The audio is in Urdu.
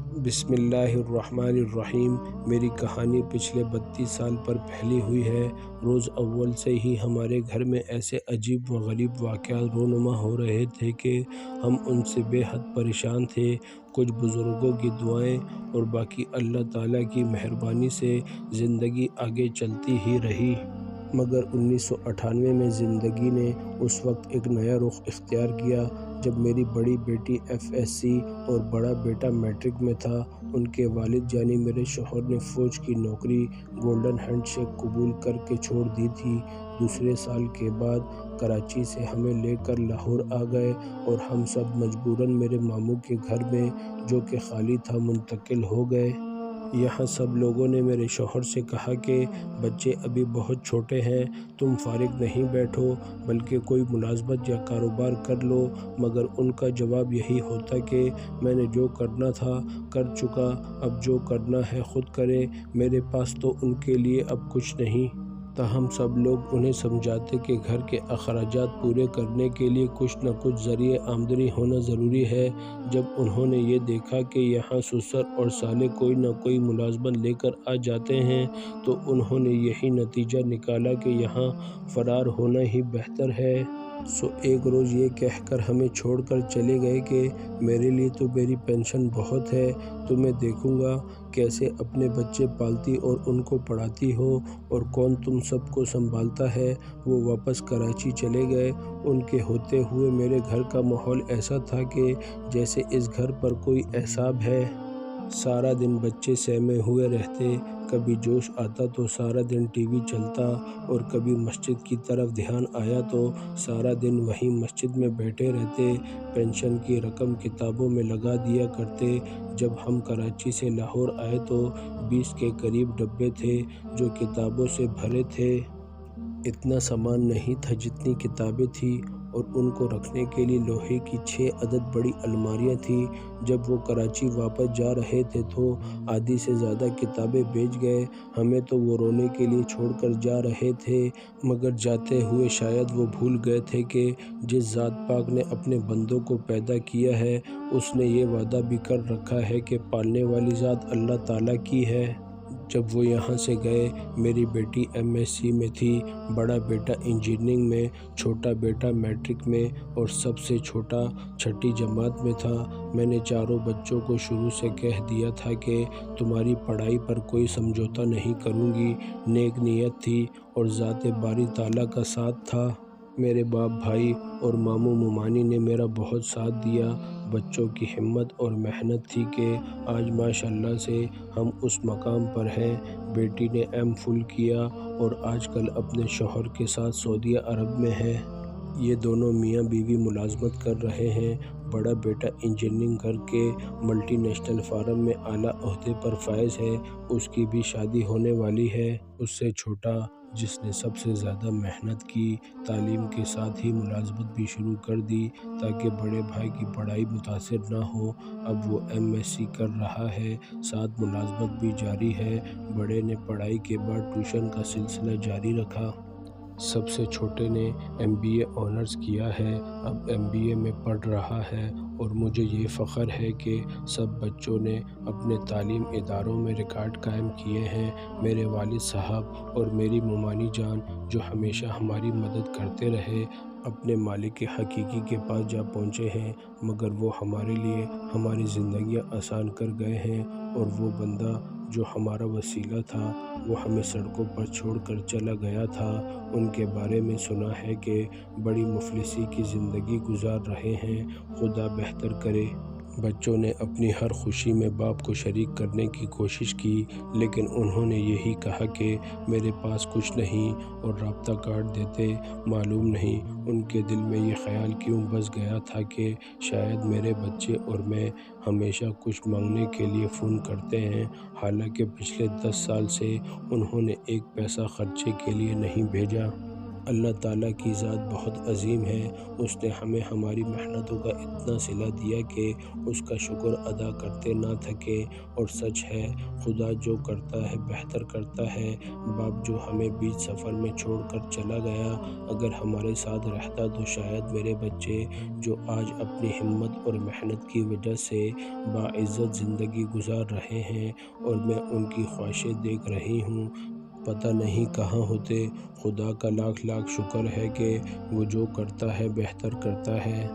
بسم اللہ الرحمن الرحیم۔ میری کہانی پچھلے 32 سال پر پھیلی ہوئی ہے۔ روز اول سے ہی ہمارے گھر میں ایسے عجیب و غریب واقعات رونما ہو رہے تھے کہ ہم ان سے بے حد پریشان تھے۔ کچھ بزرگوں کی دعائیں اور باقی اللہ تعالیٰ کی مہربانی سے زندگی آگے چلتی ہی رہی، مگر 1998 میں زندگی نے اس وقت ایک نیا رخ اختیار کیا جب میری بڑی بیٹی FSC اور بڑا بیٹا میٹرک میں تھا۔ ان کے والد یعنی میرے شوہر نے فوج کی نوکری گولڈن ہینڈ شیک قبول کر کے چھوڑ دی تھی۔ دوسرے سال کے بعد کراچی سے ہمیں لے کر لاہور آ گئے اور ہم سب مجبوراً میرے ماموں کے گھر میں جو کہ خالی تھا منتقل ہو گئے۔ یہاں سب لوگوں نے میرے شوہر سے کہا کہ بچے ابھی بہت چھوٹے ہیں، تم فارغ نہیں بیٹھو بلکہ کوئی ملازمت یا کاروبار کر لو، مگر ان کا جواب یہی ہوتا کہ میں نے جو کرنا تھا کر چکا، اب جو کرنا ہے خود کرے، میرے پاس تو ان کے لیے اب کچھ نہیں۔ تاہم سب لوگ انہیں سمجھاتے کہ گھر کے اخراجات پورے کرنے کے لیے کچھ نہ کچھ ذریعہ آمدنی ہونا ضروری ہے۔ جب انہوں نے یہ دیکھا کہ یہاں سسر اور سالے کوئی نہ کوئی ملازمت لے کر آ جاتے ہیں تو انہوں نے یہی نتیجہ نکالا کہ یہاں فرار ہونا ہی بہتر ہے۔ ایک روز یہ کہہ کر ہمیں چھوڑ کر چلے گئے کہ میرے لیے تو میری پینشن بہت ہے، تو میں دیکھوں گا کیسے اپنے بچے پالتی اور ان کو پڑھاتی ہو اور کون تم سب کو سنبھالتا ہے۔ وہ واپس کراچی چلے گئے۔ ان کے ہوتے ہوئے میرے گھر کا ماحول ایسا تھا کہ جیسے اس گھر پر کوئی اعصاب ہے۔ سارا دن بچے سہمے ہوئے رہتے، کبھی جوش آتا تو سارا دن ٹی وی چلتا اور کبھی مسجد کی طرف دھیان آیا تو سارا دن وہیں مسجد میں بیٹھے رہتے۔ پینشن کی رقم کتابوں میں لگا دیا کرتے۔ جب ہم کراچی سے لاہور آئے تو 20 کے قریب ڈبے تھے جو کتابوں سے بھرے تھے۔ اتنا سامان نہیں تھا جتنی کتابیں تھیں، اور ان کو رکھنے کے لیے لوہے کی 6 عدد بڑی الماریاں تھیں۔ جب وہ کراچی واپس جا رہے تھے تو آدھی سے زیادہ کتابیں بیچ گئے۔ ہمیں تو وہ رونے کے لیے چھوڑ کر جا رہے تھے، مگر جاتے ہوئے شاید وہ بھول گئے تھے کہ جس ذات پاک نے اپنے بندوں کو پیدا کیا ہے اس نے یہ وعدہ بھی کر رکھا ہے کہ پالنے والی ذات اللہ تعالیٰ کی ہے۔ جب وہ یہاں سے گئے میری بیٹی MSc میں تھی، بڑا بیٹا انجینئرنگ میں، چھوٹا بیٹا میٹرک میں اور سب سے چھوٹا 6ٹھی جماعت میں تھا۔ میں نے چاروں بچوں کو شروع سے کہہ دیا تھا کہ تمہاری پڑھائی پر کوئی سمجھوتا نہیں کروں گی۔ نیک نیت تھی اور ذات باری تعالیٰ کا ساتھ تھا۔ میرے باپ بھائی اور ماموں ممانی نے میرا بہت ساتھ دیا۔ بچوں کی ہمت اور محنت تھی کہ آج ماشاءاللہ سے ہم اس مقام پر ہیں۔ بیٹی نے M.Phil کیا اور آج کل اپنے شوہر کے ساتھ سعودیہ عرب میں ہے۔ یہ دونوں میاں بیوی ملازمت کر رہے ہیں۔ بڑا بیٹا انجینئرنگ کر کے ملٹی نیشنل فارم میں اعلیٰ عہدے پر فائز ہے، اس کی بھی شادی ہونے والی ہے۔ اس سے چھوٹا جس نے سب سے زیادہ محنت کی، تعلیم کے ساتھ ہی ملازمت بھی شروع کر دی تاکہ بڑے بھائی کی پڑھائی متاثر نہ ہو، اب وہ MSc کر رہا ہے، ساتھ ملازمت بھی جاری ہے۔ بڑے نے پڑھائی کے بعد ٹیوشن کا سلسلہ جاری رکھا۔ سب سے چھوٹے نے MBA آنرز کیا ہے، اب MBA میں پڑھ رہا ہے، اور مجھے یہ فخر ہے کہ سب بچوں نے اپنے تعلیم اداروں میں ریکارڈ قائم کیے ہیں۔ میرے والد صاحب اور میری ممانی جان جو ہمیشہ ہماری مدد کرتے رہے، اپنے مالک حقیقی کے پاس جا پہنچے ہیں، مگر وہ ہمارے لیے ہماری زندگیاں آسان کر گئے ہیں، اور وہ بندہ جو ہمارا وسیلہ تھا وہ ہمیں سڑکوں پر چھوڑ کر چلا گیا تھا۔ ان کے بارے میں سنا ہے کہ بڑی مفلسی کی زندگی گزار رہے ہیں، خدا بہتر کرے۔ بچوں نے اپنی ہر خوشی میں باپ کو شریک کرنے کی کوشش کی، لیکن انہوں نے یہی کہا کہ میرے پاس کچھ نہیں اور رابطہ کاٹ دیتے۔ معلوم نہیں ان کے دل میں یہ خیال کیوں بس گیا تھا کہ شاید میرے بچے اور میں ہمیشہ کچھ مانگنے کے لیے فون کرتے ہیں، حالانکہ پچھلے 10 سال سے انہوں نے ایک پیسہ خرچے کے لیے نہیں بھیجا۔ اللہ تعالیٰ کی ذات بہت عظیم ہے۔ اس نے ہمیں ہماری محنتوں کا اتنا صلہ دیا کہ اس کا شکر ادا کرتے نہ تھکیں۔ اور سچ ہے، خدا جو کرتا ہے بہتر کرتا ہے۔ باپ جو ہمیں بیچ سفر میں چھوڑ کر چلا گیا، اگر ہمارے ساتھ رہتا تو شاید میرے بچے جو آج اپنی ہمت اور محنت کی وجہ سے باعزت زندگی گزار رہے ہیں اور میں ان کی خواہشیں دیکھ رہی ہوں، پتہ نہیں کہاں ہوتے۔ خدا کا لاکھ لاکھ شکر ہے کہ وہ جو کرتا ہے بہتر کرتا ہے۔